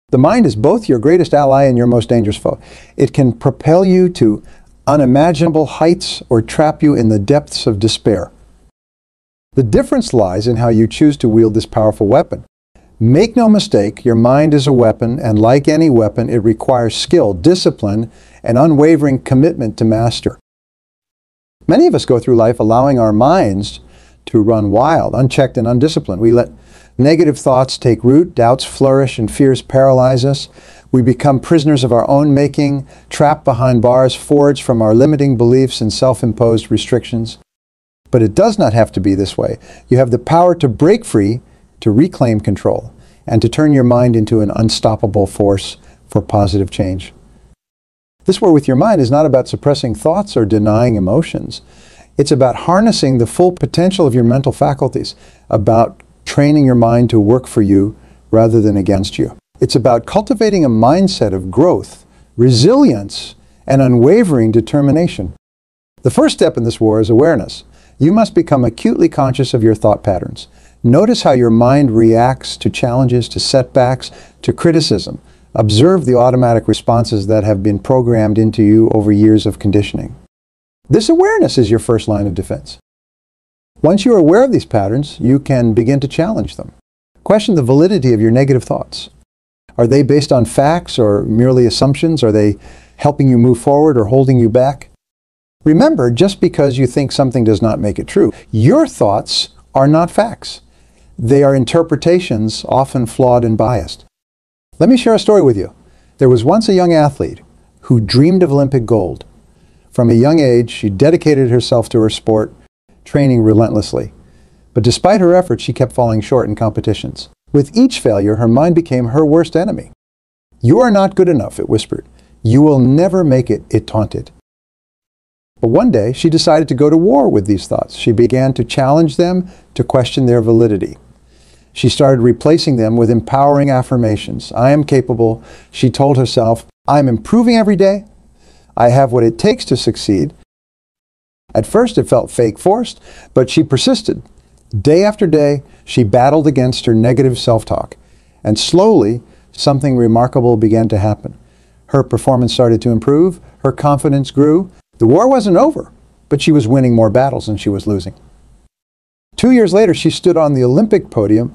The mind is both your greatest ally and your most dangerous foe. It can propel you to unimaginable heights or trap you in the depths of despair. The difference lies in how you choose to wield this powerful weapon. Make no mistake, your mind is a weapon, and like any weapon, it requires skill, discipline, and unwavering commitment to master. Many of us go through life allowing our minds to run wild, unchecked and undisciplined. We let negative thoughts take root, doubts flourish, and fears paralyze us. We become prisoners of our own making, trapped behind bars forged from our limiting beliefs and self-imposed restrictions. But it does not have to be this way. You have the power to break free, to reclaim control, and to turn your mind into an unstoppable force for positive change. This war with your mind is not about suppressing thoughts or denying emotions. It's about harnessing the full potential of your mental faculties, about training your mind to work for you rather than against you. It's about cultivating a mindset of growth, resilience, and unwavering determination. The first step in this war is awareness. You must become acutely conscious of your thought patterns. Notice how your mind reacts to challenges, to setbacks, to criticism. Observe the automatic responses that have been programmed into you over years of conditioning. This awareness is your first line of defense. Once you are aware of these patterns, you can begin to challenge them. Question the validity of your negative thoughts. Are they based on facts or merely assumptions? Are they helping you move forward or holding you back? Remember, just because you think something does not make it true, your thoughts are not facts. They are interpretations, often flawed and biased. Let me share a story with you. There was once a young athlete who dreamed of Olympic gold. From a young age, she dedicated herself to her sport, training relentlessly. But despite her efforts, she kept falling short in competitions. With each failure, her mind became her worst enemy. "You are not good enough," it whispered. "You will never make it," it taunted. But one day, she decided to go to war with these thoughts. She began to challenge them, to question their validity. She started replacing them with empowering affirmations. "I am capable," she told herself. "I'm improving every day. I have what it takes to succeed." At first, it felt fake forced, but she persisted. Day after day, she battled against her negative self-talk. And slowly, something remarkable began to happen. Her performance started to improve. Her confidence grew. The war wasn't over, but she was winning more battles than she was losing. 2 years later, she stood on the Olympic podium,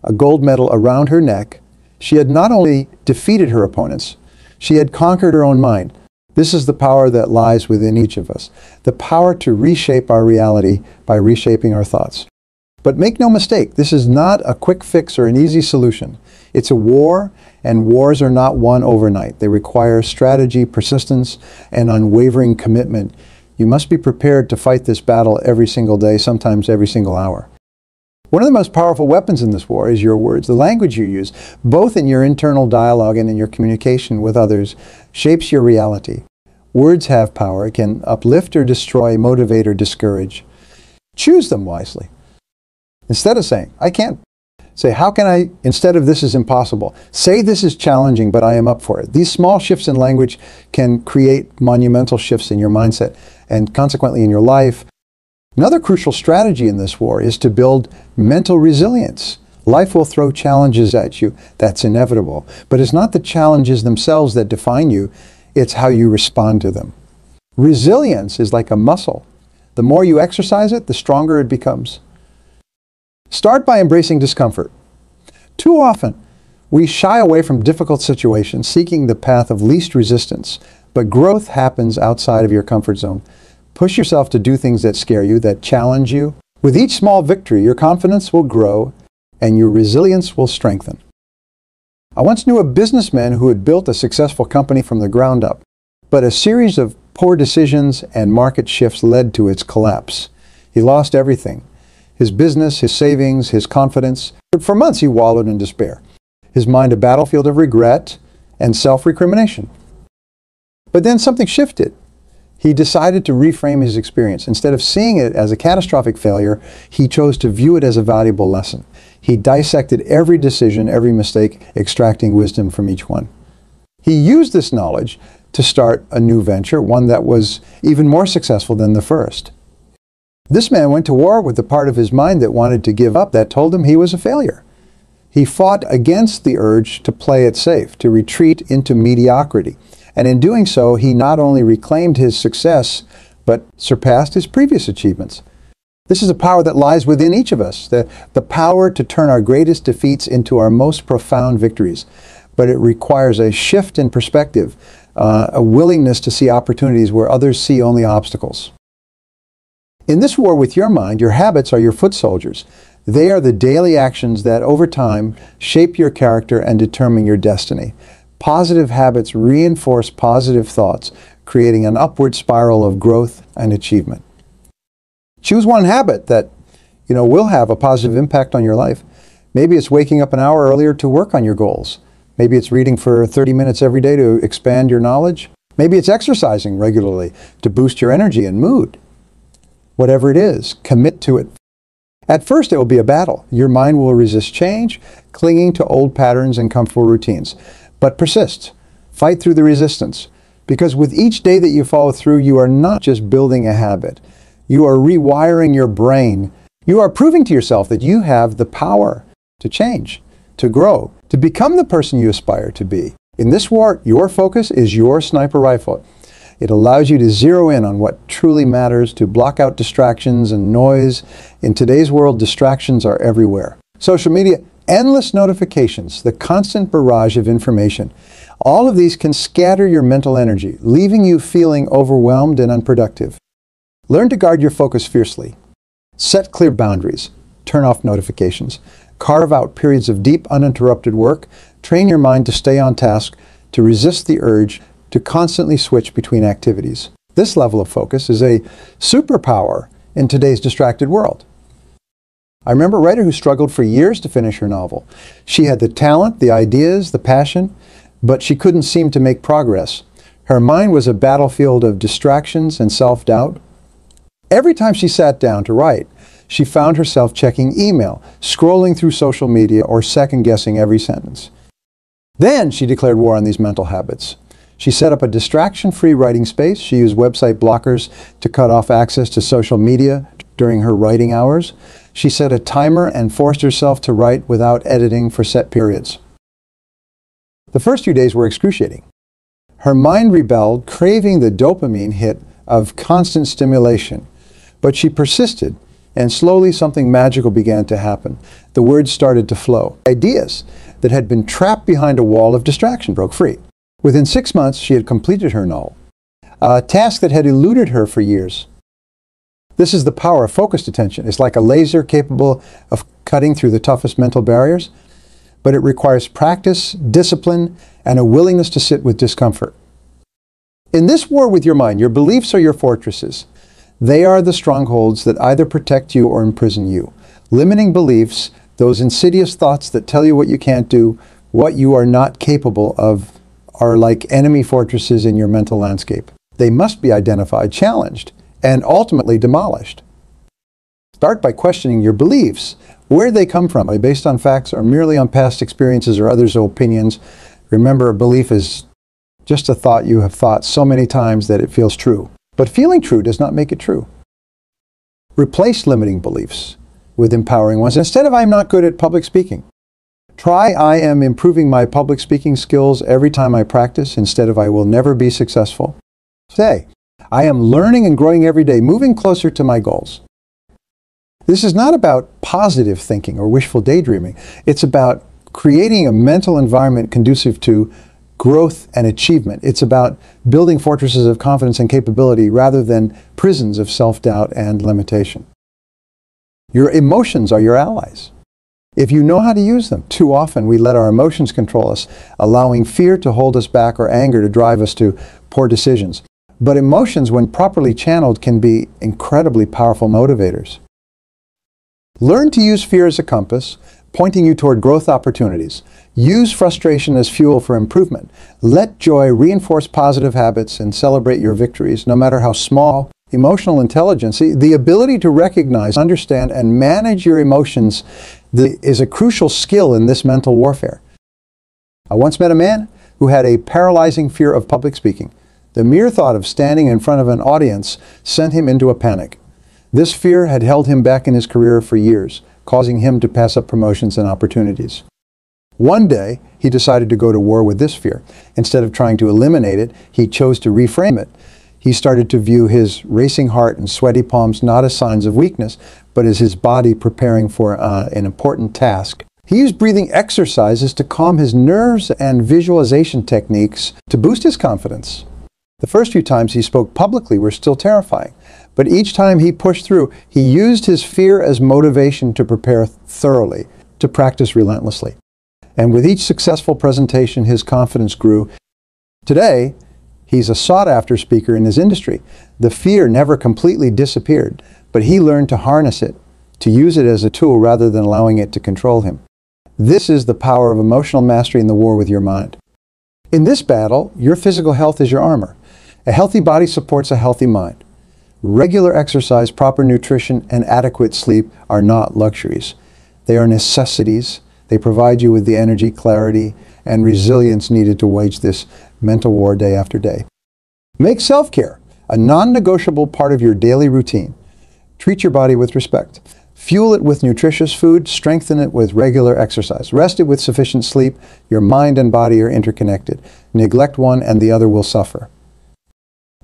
a gold medal around her neck. She had not only defeated her opponents, she had conquered her own mind. This is the power that lies within each of us, the power to reshape our reality by reshaping our thoughts. But make no mistake, this is not a quick fix or an easy solution. It's a war, and wars are not won overnight. They require strategy, persistence, and unwavering commitment. You must be prepared to fight this battle every single day, sometimes every single hour. One of the most powerful weapons in this war is your words. The language you use, both in your internal dialogue and in your communication with others, shapes your reality. Words have power. It can uplift or destroy, motivate or discourage. Choose them wisely. Instead of saying, "I can't," say, "How can I?" Instead of "This is impossible," say, "This is challenging, but I am up for it." These small shifts in language can create monumental shifts in your mindset and consequently in your life. Another crucial strategy in this war is to build mental resilience. Life will throw challenges at you. That's inevitable. But it's not the challenges themselves that define you. It's how you respond to them. Resilience is like a muscle. The more you exercise it, the stronger it becomes. Start by embracing discomfort. Too often, we shy away from difficult situations, seeking the path of least resistance. But growth happens outside of your comfort zone. Push yourself to do things that scare you, that challenge you. With each small victory, your confidence will grow and your resilience will strengthen. I once knew a businessman who had built a successful company from the ground up, but a series of poor decisions and market shifts led to its collapse. He lost everything. His business, his savings, his confidence. For months he wallowed in despair, his mind a battlefield of regret and self-recrimination. But then something shifted. He decided to reframe his experience. Instead of seeing it as a catastrophic failure, he chose to view it as a valuable lesson. He dissected every decision, every mistake, extracting wisdom from each one. He used this knowledge to start a new venture, one that was even more successful than the first. This man went to war with the part of his mind that wanted to give up, that told him he was a failure. He fought against the urge to play it safe, to retreat into mediocrity. And in doing so, he not only reclaimed his success, but surpassed his previous achievements. This is a power that lies within each of us, the power to turn our greatest defeats into our most profound victories. But it requires a shift in perspective, a willingness to see opportunities where others see only obstacles. In this war with your mind, your habits are your foot soldiers. They are the daily actions that, over time, shape your character and determine your destiny. Positive habits reinforce positive thoughts, creating an upward spiral of growth and achievement. Choose one habit that, will have a positive impact on your life. Maybe it's waking up an hour earlier to work on your goals. Maybe it's reading for 30 minutes every day to expand your knowledge. Maybe it's exercising regularly to boost your energy and mood. Whatever it is, commit to it. At first, it will be a battle. Your mind will resist change, clinging to old patterns and comfortable routines. But persist. Fight through the resistance. Because with each day that you follow through, you are not just building a habit. You are rewiring your brain. You are proving to yourself that you have the power to change, to grow, to become the person you aspire to be. In this war, your focus is your sniper rifle. It allows you to zero in on what truly matters, to block out distractions and noise. In today's world, distractions are everywhere. Social media, endless notifications, the constant barrage of information. All of these can scatter your mental energy, leaving you feeling overwhelmed and unproductive. Learn to guard your focus fiercely. Set clear boundaries. Turn off notifications. Carve out periods of deep, uninterrupted work. Train your mind to stay on task, to resist the urge to constantly switch between activities. This level of focus is a superpower in today's distracted world. I remember a writer who struggled for years to finish her novel. She had the talent, the ideas, the passion, but she couldn't seem to make progress. Her mind was a battlefield of distractions and self-doubt. Every time she sat down to write, she found herself checking email, scrolling through social media, or second-guessing every sentence. Then she declared war on these mental habits. She set up a distraction-free writing space. She used website blockers to cut off access to social media during her writing hours. She set a timer and forced herself to write without editing for set periods. The first few days were excruciating. Her mind rebelled, craving the dopamine hit of constant stimulation. But she persisted, and slowly something magical began to happen. The words started to flow. Ideas that had been trapped behind a wall of distraction broke free. Within 6 months, she had completed her novel, a task that had eluded her for years. This is the power of focused attention. It's like a laser capable of cutting through the toughest mental barriers, but it requires practice, discipline, and a willingness to sit with discomfort. In this war with your mind, your beliefs are your fortresses. They are the strongholds that either protect you or imprison you. Limiting beliefs, those insidious thoughts that tell you what you can't do, what you are not capable of, are like enemy fortresses in your mental landscape. They must be identified, challenged, and ultimately demolished. Start by questioning your beliefs. Where they come from? Are they based on facts or merely on past experiences or others' opinions? Remember, a belief is just a thought you have thought so many times that it feels true. But feeling true does not make it true. Replace limiting beliefs with empowering ones. Instead of "I'm not good at public speaking," try "I am improving my public speaking skills every time I practice," instead of "I will never be successful." Say, "I am learning and growing every day, moving closer to my goals." This is not about positive thinking or wishful daydreaming. It's about creating a mental environment conducive to growth and achievement. It's about building fortresses of confidence and capability rather than prisons of self-doubt and limitation. Your emotions are your allies, if you know how to use them. Too often we let our emotions control us, allowing fear to hold us back or anger to drive us to poor decisions. But emotions, when properly channeled, can be incredibly powerful motivators. Learn to use fear as a compass, pointing you toward growth opportunities. Use frustration as fuel for improvement. Let joy reinforce positive habits and celebrate your victories, no matter how small. Emotional intelligence, the ability to recognize, understand, and manage your emotions, is a crucial skill in this mental warfare. I once met a man who had a paralyzing fear of public speaking. The mere thought of standing in front of an audience sent him into a panic. This fear had held him back in his career for years, causing him to pass up promotions and opportunities. One day, he decided to go to war with this fear. Instead of trying to eliminate it, he chose to reframe it. He started to view his racing heart and sweaty palms not as signs of weakness, but as his body preparing for an important task. He used breathing exercises to calm his nerves and visualization techniques to boost his confidence. The first few times he spoke publicly were still terrifying, but each time he pushed through, he used his fear as motivation to prepare thoroughly, to practice relentlessly. And with each successful presentation, his confidence grew. Today, he's a sought-after speaker in his industry. The fear never completely disappeared, but he learned to harness it, to use it as a tool rather than allowing it to control him. This is the power of emotional mastery in the war with your mind. In this battle, your physical health is your armor. A healthy body supports a healthy mind. Regular exercise, proper nutrition, and adequate sleep are not luxuries. They are necessities. They provide you with the energy, clarity, and resilience needed to wage this mental war day after day. Make self-care a non-negotiable part of your daily routine. Treat your body with respect. Fuel it with nutritious food. Strengthen it with regular exercise. Rest it with sufficient sleep. Your mind and body are interconnected. Neglect one and the other will suffer.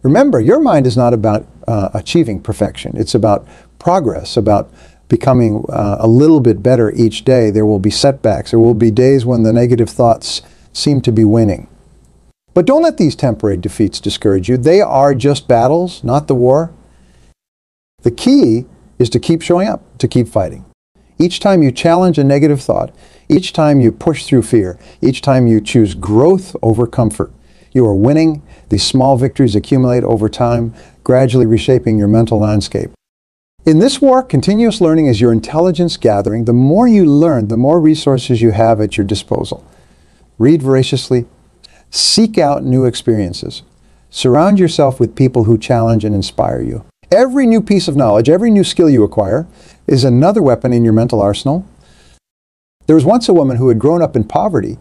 Remember, your mind is not about achieving perfection. It's about progress, about becoming a little bit better each day. There will be setbacks. There will be days when the negative thoughts seem to be winning. But don't let these temporary defeats discourage you. They are just battles, not the war. The key is to keep showing up, to keep fighting. Each time you challenge a negative thought, each time you push through fear, each time you choose growth over comfort, you are winning. These small victories accumulate over time, gradually reshaping your mental landscape. In this war, continuous learning is your intelligence gathering. The more you learn, the more resources you have at your disposal. Read voraciously. Seek out new experiences. Surround yourself with people who challenge and inspire you. Every new piece of knowledge, every new skill you acquire is another weapon in your mental arsenal. There was once a woman who had grown up in poverty,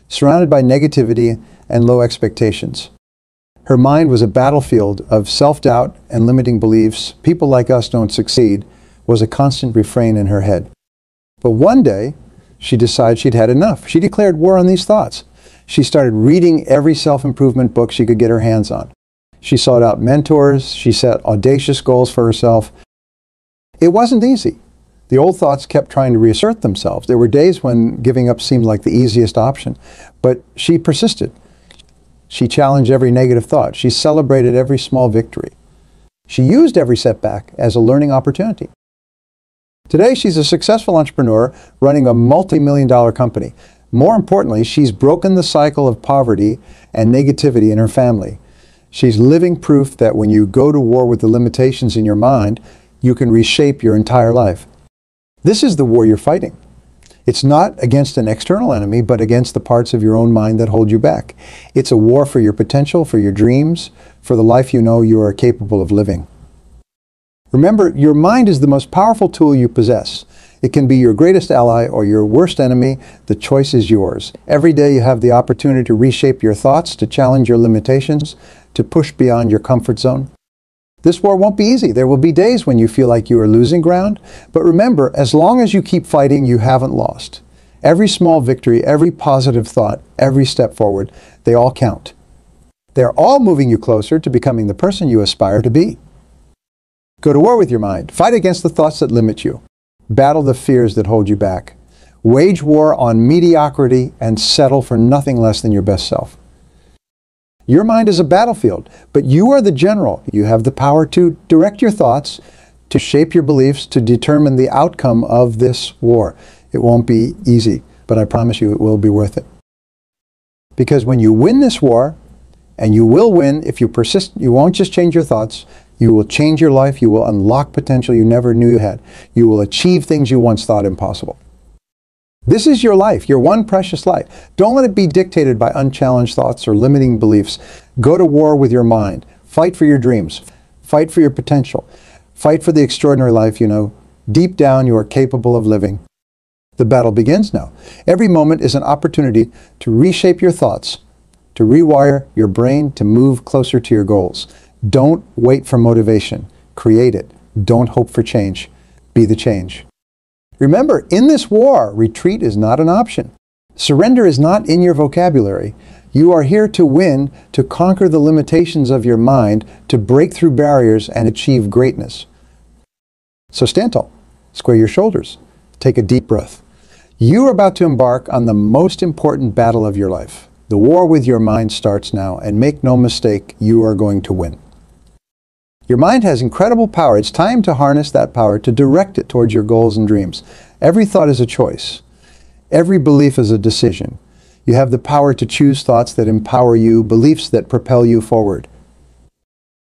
surrounded by negativity and low expectations. Her mind was a battlefield of self-doubt and limiting beliefs. People like us don't succeed was a constant refrain in her head. But one day, she decided she'd had enough. She declared war on these thoughts. She started reading every self-improvement book she could get her hands on. She sought out mentors. She set audacious goals for herself. It wasn't easy. The old thoughts kept trying to reassert themselves. There were days when giving up seemed like the easiest option, but she persisted. She challenged every negative thought. She celebrated every small victory. She used every setback as a learning opportunity. Today, she's a successful entrepreneur running a multi-million-dollar company. More importantly, she's broken the cycle of poverty and negativity in her family. She's living proof that when you go to war with the limitations in your mind, you can reshape your entire life. This is the war you're fighting. It's not against an external enemy, but against the parts of your own mind that hold you back. It's a war for your potential, for your dreams, for the life you know you are capable of living. Remember, your mind is the most powerful tool you possess. It can be your greatest ally or your worst enemy. The choice is yours. Every day you have the opportunity to reshape your thoughts, to challenge your limitations, to push beyond your comfort zone. This war won't be easy. There will be days when you feel like you are losing ground. But remember, as long as you keep fighting, you haven't lost. Every small victory, every positive thought, every step forward, they all count. They're all moving you closer to becoming the person you aspire to be. Go to war with your mind. Fight against the thoughts that limit you. Battle the fears that hold you back. Wage war on mediocrity and settle for nothing less than your best self. Your mind is a battlefield, but you are the general. You have the power to direct your thoughts, to shape your beliefs, to determine the outcome of this war. It won't be easy, but I promise you it will be worth it. Because when you win this war, and you will win if you persist, you won't just change your thoughts, you will change your life, you will unlock potential you never knew you had. You will achieve things you once thought impossible. This is your life, your one precious life. Don't let it be dictated by unchallenged thoughts or limiting beliefs. Go to war with your mind. Fight for your dreams. Fight for your potential. Fight for the extraordinary life you know. Deep down, you are capable of living. The battle begins now. Every moment is an opportunity to reshape your thoughts, to rewire your brain to move closer to your goals. Don't wait for motivation. Create it. Don't hope for change. Be the change. Remember, in this war, retreat is not an option. Surrender is not in your vocabulary. You are here to win, to conquer the limitations of your mind, to break through barriers and achieve greatness. So stand tall, square your shoulders, take a deep breath. You are about to embark on the most important battle of your life. The war with your mind starts now, and make no mistake, you are going to win. Your mind has incredible power. It's time to harness that power, to direct it towards your goals and dreams. Every thought is a choice. Every belief is a decision. You have the power to choose thoughts that empower you, beliefs that propel you forward.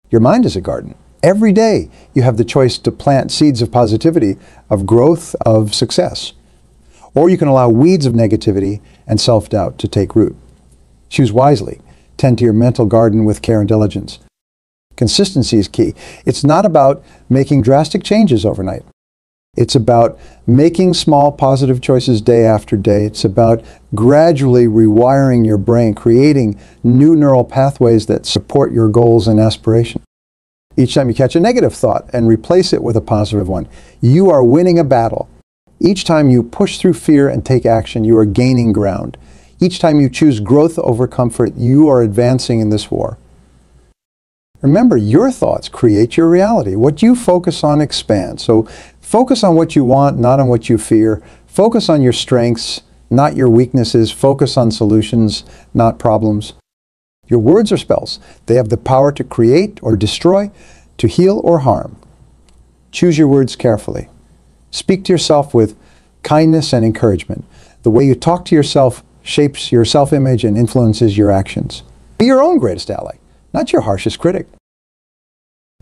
Your mind is a garden. Every day you have the choice to plant seeds of positivity, of growth, of success. Or you can allow weeds of negativity and self-doubt to take root. Choose wisely. Tend to your mental garden with care and diligence. Consistency is key. It's not about making drastic changes overnight. It's about making small positive choices day after day. It's about gradually rewiring your brain, creating new neural pathways that support your goals and aspirations. Each time you catch a negative thought and replace it with a positive one, you are winning a battle. Each time you push through fear and take action, you are gaining ground. Each time you choose growth over comfort, you are advancing in this war. Remember, your thoughts create your reality. What you focus on expands. So focus on what you want, not on what you fear. Focus on your strengths, not your weaknesses. Focus on solutions, not problems. Your words are spells. They have the power to create or destroy, to heal or harm. Choose your words carefully. Speak to yourself with kindness and encouragement. The way you talk to yourself shapes your self-image and influences your actions. Be your own greatest ally, not your harshest critic.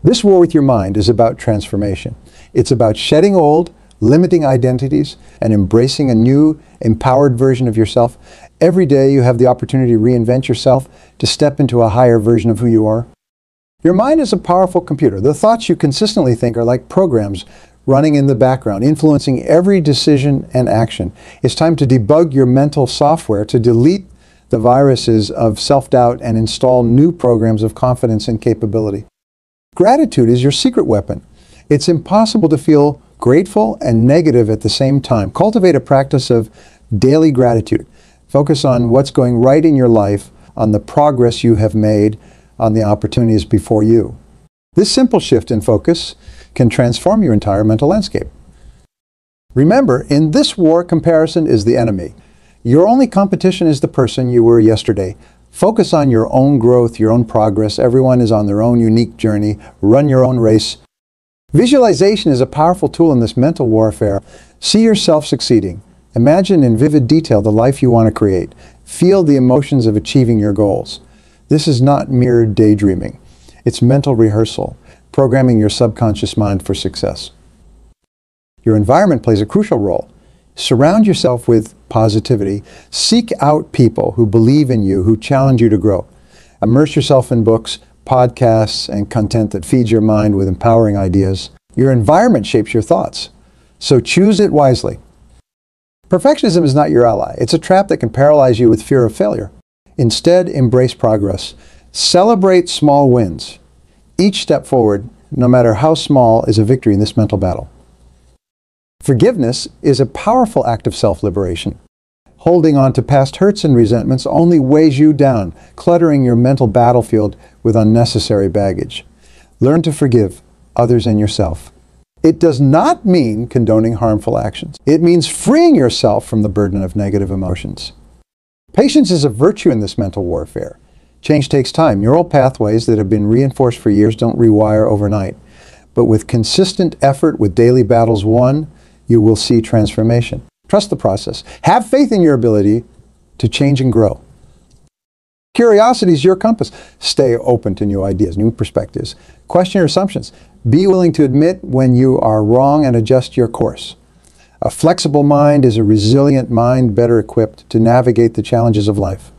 This war with your mind is about transformation. It's about shedding old, limiting identities, and embracing a new, empowered version of yourself. Every day you have the opportunity to reinvent yourself, to step into a higher version of who you are. Your mind is a powerful computer. The thoughts you consistently think are like programs running in the background, influencing every decision and action. It's time to debug your mental software, to delete the viruses of self-doubt and install new programs of confidence and capability. Gratitude is your secret weapon. It's impossible to feel grateful and negative at the same time. Cultivate a practice of daily gratitude. Focus on what's going right in your life, on the progress you have made, on the opportunities before you. This simple shift in focus can transform your entire mental landscape. Remember, in this war, comparison is the enemy. Your only competition is the person you were yesterday. Focus on your own growth, your own progress. Everyone is on their own unique journey. Run your own race. Visualization is a powerful tool in this mental warfare. See yourself succeeding. Imagine in vivid detail the life you want to create. Feel the emotions of achieving your goals. This is not mere daydreaming. It's mental rehearsal, programming your subconscious mind for success. Your environment plays a crucial role. Surround yourself with positivity. Seek out people who believe in you, who challenge you to grow. Immerse yourself in books, podcasts, and content that feeds your mind with empowering ideas. Your environment shapes your thoughts, so choose it wisely. Perfectionism is not your ally. It's a trap that can paralyze you with fear of failure. Instead, embrace progress. Celebrate small wins. Each step forward, no matter how small, is a victory in this mental battle. Forgiveness is a powerful act of self-liberation. Holding on to past hurts and resentments only weighs you down, cluttering your mental battlefield with unnecessary baggage. Learn to forgive others and yourself. It does not mean condoning harmful actions. It means freeing yourself from the burden of negative emotions. Patience is a virtue in this mental warfare. Change takes time. Neural pathways that have been reinforced for years don't rewire overnight. But with consistent effort, with daily battles won, you will see transformation. Trust the process. Have faith in your ability to change and grow. Curiosity is your compass. Stay open to new ideas, new perspectives. Question your assumptions. Be willing to admit when you are wrong and adjust your course. A flexible mind is a resilient mind, better equipped to navigate the challenges of life.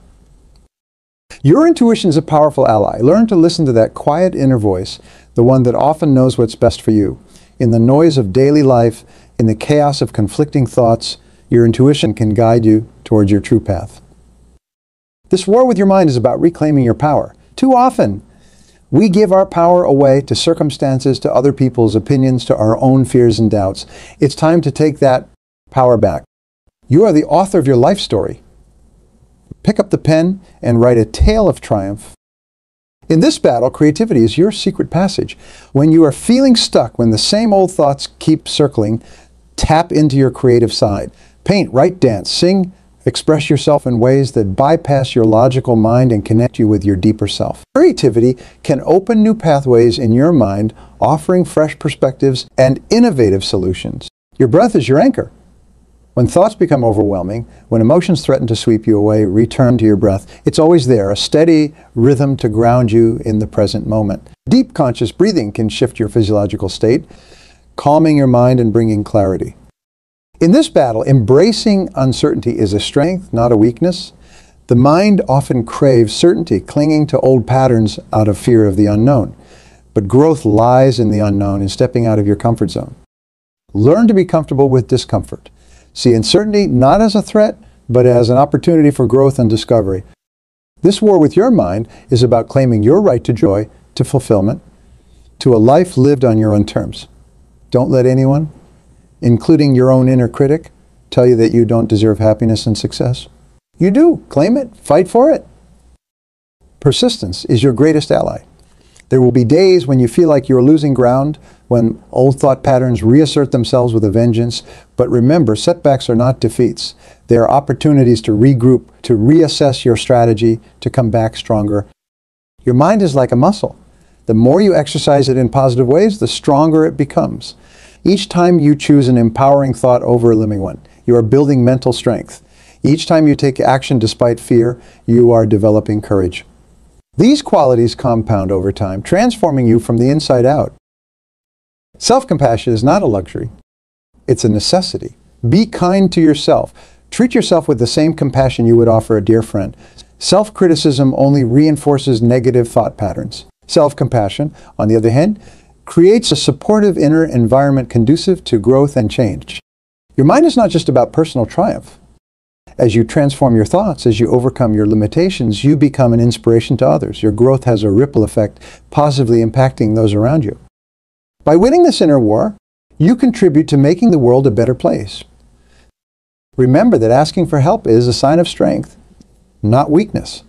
Your intuition is a powerful ally. Learn to listen to that quiet inner voice, the one that often knows what's best for you. In the noise of daily life, in the chaos of conflicting thoughts, your intuition can guide you towards your true path. This war with your mind is about reclaiming your power. Too often, we give our power away to circumstances, to other people's opinions, to our own fears and doubts. It's time to take that power back. You are the author of your life story. Pick up the pen and write a tale of triumph. In this battle, creativity is your secret passage. When you are feeling stuck, when the same old thoughts keep circling, tap into your creative side. Paint, write, dance, sing, express yourself in ways that bypass your logical mind and connect you with your deeper self. Creativity can open new pathways in your mind, offering fresh perspectives and innovative solutions. Your breath is your anchor. When thoughts become overwhelming, when emotions threaten to sweep you away, return to your breath. It's always there, a steady rhythm to ground you in the present moment. Deep conscious breathing can shift your physiological state, calming your mind and bringing clarity. In this battle, embracing uncertainty is a strength, not a weakness. The mind often craves certainty, clinging to old patterns out of fear of the unknown. But growth lies in the unknown and stepping out of your comfort zone. Learn to be comfortable with discomfort. See uncertainty not as a threat, but as an opportunity for growth and discovery. This war with your mind is about claiming your right to joy, to fulfillment, to a life lived on your own terms. Don't let anyone, including your own inner critic, tell you that you don't deserve happiness and success. You do. Claim it. Fight for it. Persistence is your greatest ally. There will be days when you feel like you're losing ground, when old thought patterns reassert themselves with a vengeance. But remember, setbacks are not defeats. They are opportunities to regroup, to reassess your strategy, to come back stronger. Your mind is like a muscle. The more you exercise it in positive ways, the stronger it becomes. Each time you choose an empowering thought over a limiting one, you are building mental strength. Each time you take action despite fear, you are developing courage. These qualities compound over time, transforming you from the inside out. Self-compassion is not a luxury. It's a necessity. Be kind to yourself. Treat yourself with the same compassion you would offer a dear friend. Self-criticism only reinforces negative thought patterns. Self-compassion, on the other hand, creates a supportive inner environment conducive to growth and change. Your mind is not just about personal triumph. As you transform your thoughts, as you overcome your limitations, you become an inspiration to others. Your growth has a ripple effect, positively impacting those around you. By winning this inner war, you contribute to making the world a better place. Remember that asking for help is a sign of strength, not weakness.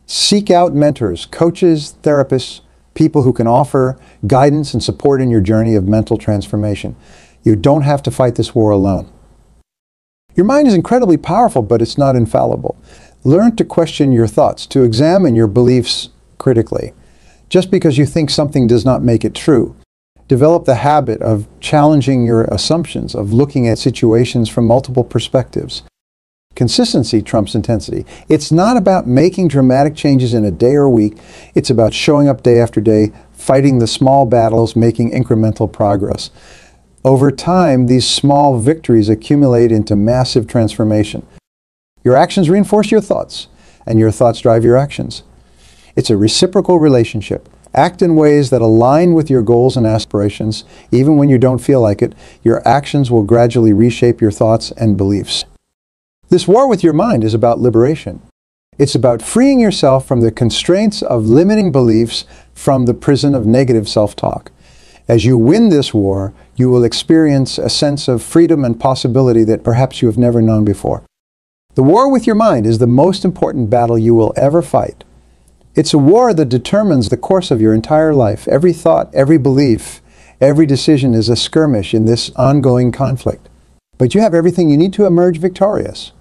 Seek out mentors, coaches, therapists, people who can offer guidance and support in your journey of mental transformation. You don't have to fight this war alone. Your mind is incredibly powerful, but it's not infallible. Learn to question your thoughts, to examine your beliefs critically. Just because you think something does not make it true. Develop the habit of challenging your assumptions, of looking at situations from multiple perspectives. Consistency trumps intensity. It's not about making dramatic changes in a day or a week. It's about showing up day after day, fighting the small battles, making incremental progress. Over time, these small victories accumulate into massive transformation. Your actions reinforce your thoughts, and your thoughts drive your actions. It's a reciprocal relationship. Act in ways that align with your goals and aspirations. Even when you don't feel like it, your actions will gradually reshape your thoughts and beliefs. This war with your mind is about liberation. It's about freeing yourself from the constraints of limiting beliefs, from the prison of negative self-talk. As you win this war, you will experience a sense of freedom and possibility that perhaps you have never known before. The war with your mind is the most important battle you will ever fight. It's a war that determines the course of your entire life. Every thought, every belief, every decision is a skirmish in this ongoing conflict. But you have everything you need to emerge victorious.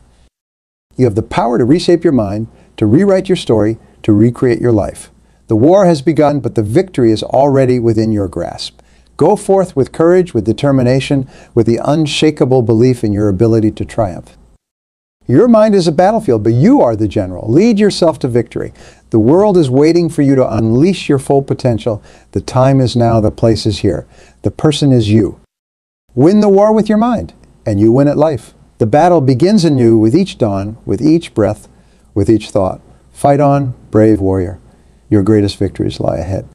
You have the power to reshape your mind, to rewrite your story, to recreate your life. The war has begun, but the victory is already within your grasp. Go forth with courage, with determination, with the unshakable belief in your ability to triumph. Your mind is a battlefield, but you are the general. Lead yourself to victory. The world is waiting for you to unleash your full potential. The time is now, the place is here. The person is you. Win the war with your mind, and you win at life. The battle begins anew with each dawn, with each breath, with each thought. Fight on, brave warrior. Your greatest victories lie ahead.